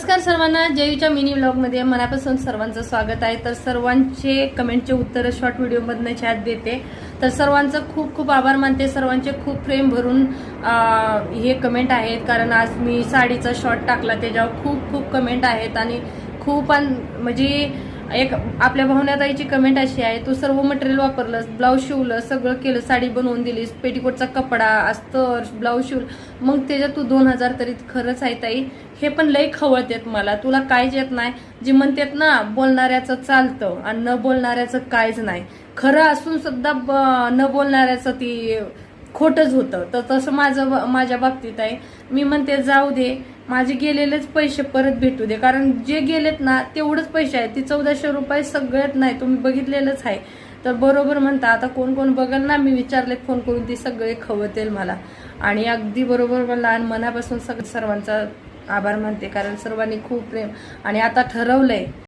नमस्कार सर्वांना, जयूच्या मिनी व्लॉगमध्ये मनापासून सर्वांचं स्वागत आहे। तर सर्वांचे कमेंटचे उत्तर शॉर्ट व्हिडिओमधनं चॅट देते। तर सर्वांचं खूप खूप आभार मानते, सर्वांचे खूप प्रेम भरून हे कमेंट आहेत। कारण आज मी साडीचा शॉर्ट टाकला, त्याच्यावर खूप खूप कमेंट आहेत आणि खूप म्हणजे एक आपल्या भावनाताईची कमेंट अशी आहे, तू सर्व मटेरियल वापरलंस, ब्लाऊज शिवलं, सगळं केलं, साडी बनवून दिलीस, पेटीकोटचा कपडा, अस्तर, ब्लाऊज शिवलं, मग त्याच्यात तू 2000 तरी खरंच आहे ताई। हे पण लई खवळतेत मला, तुला काहीच येत नाही। जी म्हणतात ना, बोलणाऱ्याचं चालतं आणि न बोलणाऱ्याचं काहीच नाही। खरं असून सुद्धा न बोलणाऱ्याचं ती खोटच होतं। तर तसं माझ्या बाबतीत आहे। मी म्हणते जाऊ दे, माझे गेलेलेच पैसे परत भेटू दे, कारण जे गेलेत ना तेवढंच पैसे आहेत। ती 1400 रुपये सगळ्यात नाही, तुम्ही बघितलेलंच आहे। तर बरोबर म्हणता, आता कोण कोण बघल ना, मी विचारले फोन करून, ती सगळे खवळतील मला आणि अगदी बरोबर मला आणि मनापासून सर्वांचा आभार मानते, कारण सर्वांनी खूप प्रेम आणि आता ठरवलंय